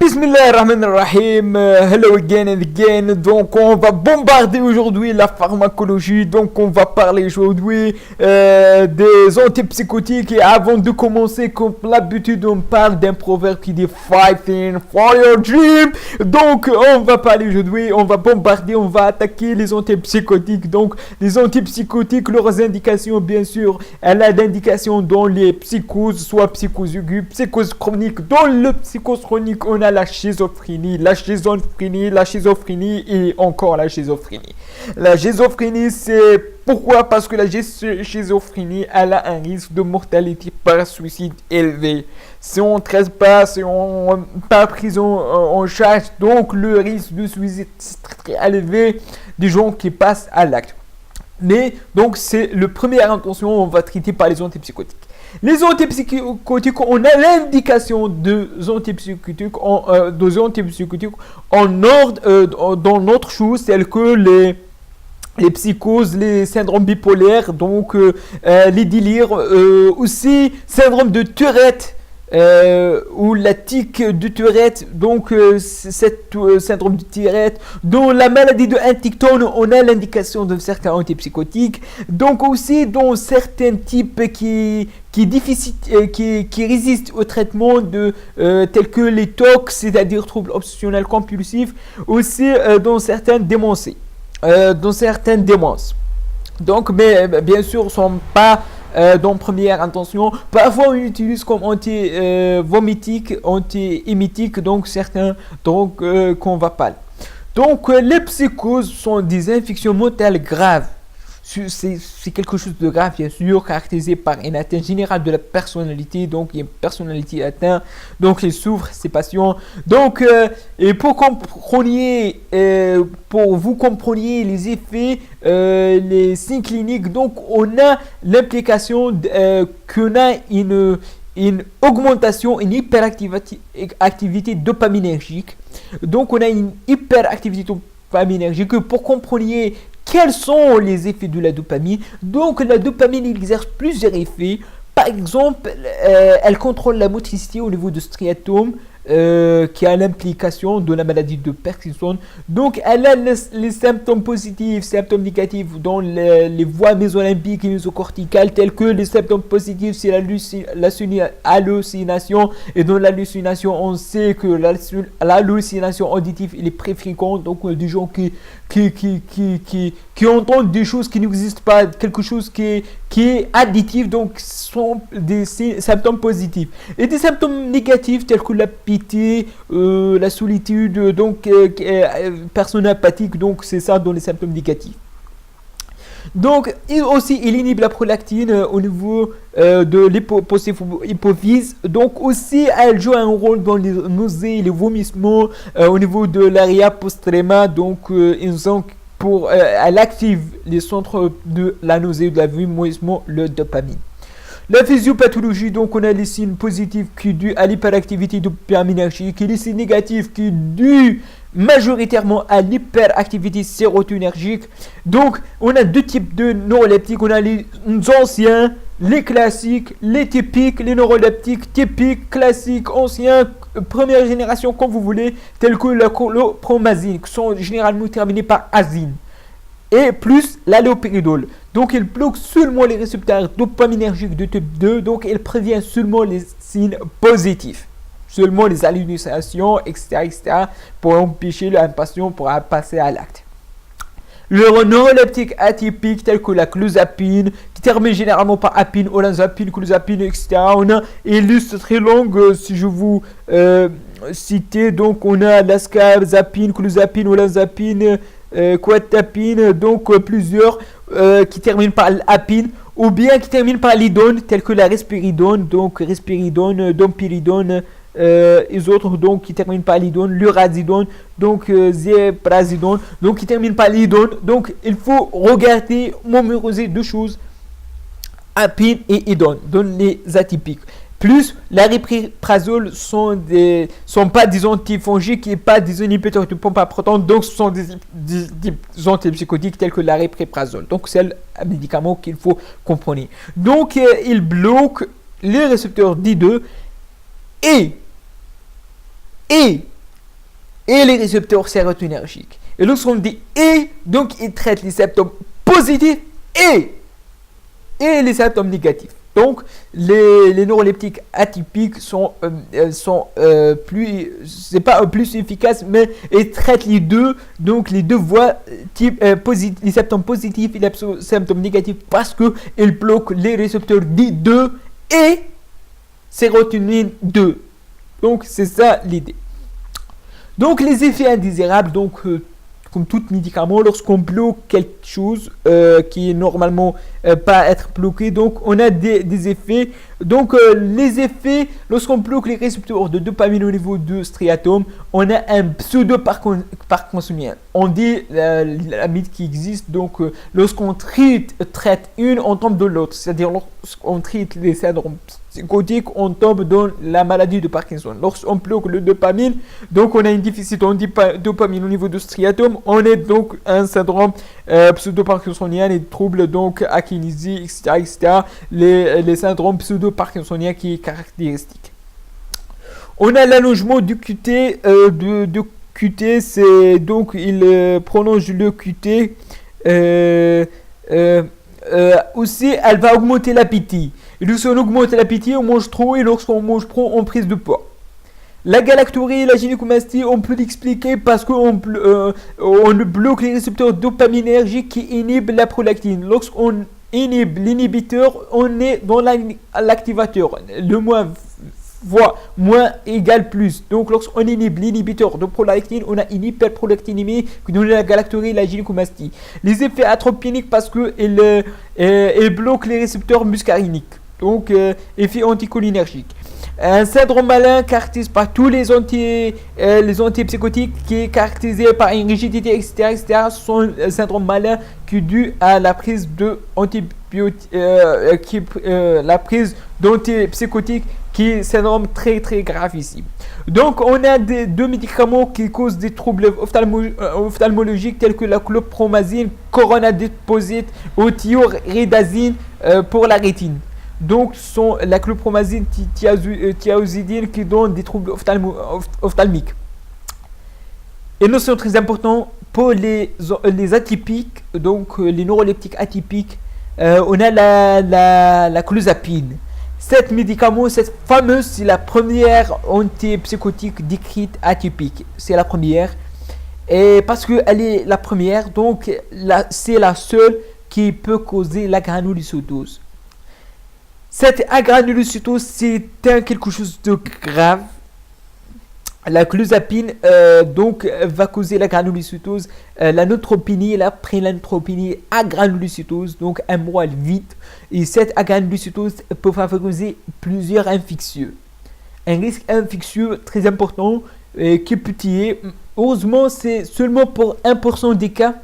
Bismillahirrahmanirrahim. Hello again and again. Donc, on va bombarder aujourd'hui la pharmacologie. Donc, on va parler aujourd'hui des antipsychotiques. Et avant de commencer, comme l'habitude, on parle d'un proverbe qui dit Fighting for your dream. Donc, on va parler aujourd'hui, on va bombarder, on va attaquer les antipsychotiques. Donc, les antipsychotiques, leurs indications, bien sûr, elle a d'indications dans les psychoses, soit psychose aiguë, psychose chronique. Dans le psychose chronique, on a la schizophrénie et encore la schizophrénie. La schizophrénie, c'est pourquoi? Parce que la schizophrénie, elle a un risque de mortalité par suicide élevé. Si on ne traite pas, si on n'est pas pris en charge, donc le risque de suicide est très élevé des gens qui passent à l'acte. Mais donc c'est le première intention, on va traiter par les antipsychotiques. Les antipsychotiques, on a l'indication des antipsychotiques en ordre dans notre chose, tels que les psychoses, les syndromes bipolaires, donc les délires, aussi syndrome de Tourette. Ou la tic de Tourette, donc cette syndrome de Tourette, dans la maladie de Huntington, on a l'indication de certains antipsychotiques, donc aussi dans certains types qui résistent au traitement tels que les TOC, c'est-à-dire troubles obsessionnels compulsifs, aussi dans certaines démences. Donc, mais bien sûr, ne sont pas dans première intention. Parfois, on utilise comme anti-vomitique, anti-émitique, donc certains qu'on va parler. Donc, les psychoses sont des infections mentales graves. C'est quelque chose de grave, bien sûr, caractérisé par une atteinte générale de la personnalité. Donc, il y a une personnalité atteinte. Donc, il souffre, ces patients. Donc, et pour vous compreniez les effets, les signes cliniques, donc, on a l'implication qu'on a une augmentation, une hyperactivité dopaminergique. Donc, on a une hyperactivité dopaminergique. Pour compreniez quels sont les effets de la dopamine? Donc, la dopamine exerce plusieurs effets. Par exemple, elle contrôle la motricité au niveau du striatum, qui a l'implication de la maladie de Parkinson. Donc, elle a les symptômes positifs, symptômes négatifs dans les voies mésolimbiques et mésocorticales, tels que les symptômes positifs, c'est l'hallucination. Et dans l'hallucination, on sait que l'hallucination auditive est très fréquente. Donc, des gens qui entendent des choses qui n'existent pas, quelque chose qui est additif, donc sont des symptômes positifs. Et des symptômes négatifs tels que la pitié, la solitude, donc personne apathique, donc c'est ça dans les symptômes négatifs. Donc, il inhibe la prolactine au niveau de l'hypophyse. Donc, aussi, elle joue un rôle dans les nausées, les vomissements au niveau de l'area postrema. Donc, elle active les centres de la nausée, de la vomissement, le dopamine. La physiopathologie, donc on a les signes positifs qui sont dus à l'hyperactivité dopaminergique et les signes négatifs qui sont dus majoritairement à l'hyperactivité sérotonergique. Donc on a deux types de neuroleptiques, on a les anciens, les classiques, les typiques, les neuroleptiques typiques, classiques, anciens, première génération comme vous voulez, tels que la chlorpromazine, qui sont généralement terminés par azine. Et plus l'allopéridol. Donc, il bloque seulement les récepteurs dopaminergiques de type 2. Donc, il prévient seulement les signes positifs. Seulement les hallucinations, etc. pour empêcher l'impatient pour passer à l'acte. Le neuroleptique atypique tel que la clozapine, qui termine généralement par apine, olanzapine, clozapine, etc. On a une liste très longue si je vous citer. Donc, on a l'ascarbazapine, clozapine, olanzapine, quatapine, donc plusieurs qui terminent par l'apine ou bien qui terminent par l'idone, tels que la risperidone, donc risperidone, dompiridone, et autres donc qui terminent par l'idone, l'urazidone, donc ziprasidone, donc qui terminent par l'idone. Donc il faut regarder, mémoriser deux choses, apine et idone, dans les atypiques. Plus l'aripiprazole sont pas des antifongiques et pas des inhibiteurs de pompe à proton, donc ce sont des antipsychotiques tels que l'aripiprazole. Donc c'est un médicament qu'il faut comprendre. Donc il bloque les récepteurs D2 et et les récepteurs sérotoninergiques. Et lorsqu'on dit et, donc il traite les symptômes positifs et les symptômes négatifs. Donc, les neuroleptiques atypiques sont plus, c'est pas plus efficaces, mais ils traitent les deux, donc les deux voies, les symptômes positifs et les symptômes négatifs, parce qu'ils bloquent les récepteurs D2 et sérotonine 2. Donc, c'est ça l'idée. Donc, les effets indésirables, donc, comme tout médicament, lorsqu'on bloque quelque chose qui est normalement pas être bloqué, donc on a des effets. Donc les effets, lorsqu'on bloque les récepteurs de dopamine au niveau de striatum, on a un pseudo-parkinsonien. On dit la mythe qui existe, donc lorsqu'on traite une, on tombe de l'autre. C'est-à-dire lorsqu'on traite les syndromes psychotiques, on tombe dans la maladie de Parkinson. Lorsqu'on bloque le dopamine, donc on a une déficit en dopamine au niveau du striatum, on est donc un syndrome pseudo-parkinsonien, les troubles donc akinésie, etc., les syndromes pseudo-parkinsoniens qui est caractéristique. On a l'allongement du QT, de QT, c'est donc il prolonge le QT. Aussi, elle va augmenter l'appétit. Et lorsqu'on augmente l'appétit, on mange trop, et lorsqu'on mange trop, on prise de poids. La galactorie et la gynécomastie, on peut l'expliquer parce qu'on bloque les récepteurs dopaminergiques qui inhibent la prolactine. Lorsqu'on inhibe l'inhibiteur, on est dans l'activateur. Le moins égale plus. Donc, lorsqu'on inhibe l'inhibiteur de prolactine, on a une hyperprolactinémie qui donne la galactorie et la gynécomastie. Les effets atropiniques parce qu'ils bloquent les récepteurs muscariniques. Donc, effet anticholinergique. Un syndrome malin caractérisé par tous les antipsychotiques qui est caractérisé par une rigidité, etc. Ce sont un syndrome malin qui est dû à la prise d'antipsychotiques qui est un syndrome très très grave ici. Donc on a deux médicaments qui causent des troubles ophtalmologiques tels que la chlorpromazine, coronadéposite ou thioridazine pour la rétine. Donc, sont la chlorpromazine, thiazidine qui donnent des troubles ophtalmiques. Et notion très importante pour les atypiques, donc les neuroleptiques atypiques, on a la clozapine. Cet médicament, cette fameuse, c'est la première antipsychotique décrite atypique. C'est la première. Et parce qu'elle est la première, donc c'est la seule qui peut causer la granulocytose. Cette agranulocytose, c'est quelque chose de grave. La clozapine donc va causer la granulocytose, la neutropénie, la préneutropénie, agranulocytose, donc un moelle vide. Et cette agranulocytose peut favoriser plusieurs infectieux. Un risque infectieux très important qui est petit. Heureusement, c'est seulement pour 1% des cas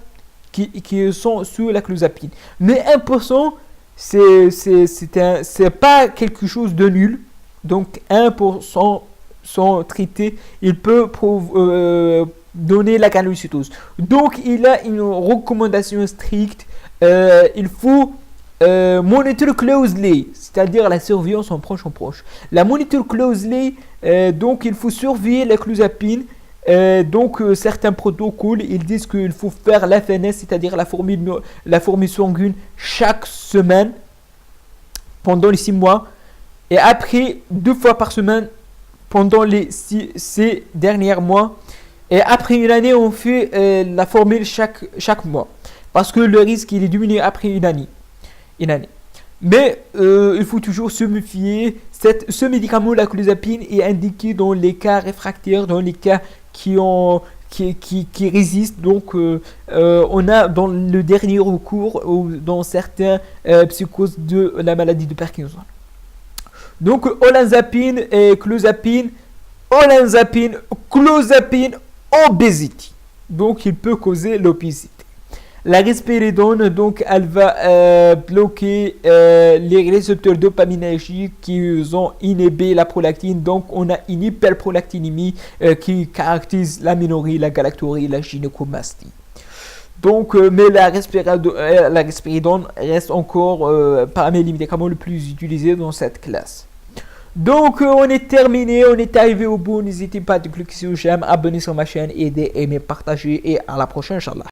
qui sont sous la clozapine. Mais 1%, c'est pas quelque chose de nul. Donc 1% sont traités, il peut donner la granulocytose. Donc il a une recommandation stricte. Il faut monitor closely, c'est-à-dire la surveillance en proche. La monitor closely, donc il faut surveiller la clozapine. Donc certains protocoles ils disent qu'il faut faire la FNS, c'est-à-dire la formule sanguine chaque semaine pendant les 6 mois, et après 2 fois par semaine pendant les 6 derniers mois, et après une année on fait la formule chaque mois, parce que le risque il est diminué après une année. Mais il faut toujours se méfier. Ce médicament, la clozapine, est indiqué dans les cas réfractaires, dans les cas qui résistent. Donc on a dans le dernier recours ou dans certains psychoses de la maladie de Parkinson. Donc olanzapine et clozapine, obésité. Donc il peut causer l'obésité. La risperidone, donc elle va bloquer les récepteurs dopaminergiques qui ont inhibé la prolactine. Donc on a une hyperprolactinémie qui caractérise l'aménorrhée, la galactorie, la gynécomastie. Donc, mais la risperidone reste encore parmi les médicaments les plus utilisés dans cette classe. Donc, on est terminé, on est arrivé au bout. N'hésitez pas de cliquer sur j'aime, abonner sur ma chaîne, aider, aimer, partager et à la prochaine, Inch'Allah.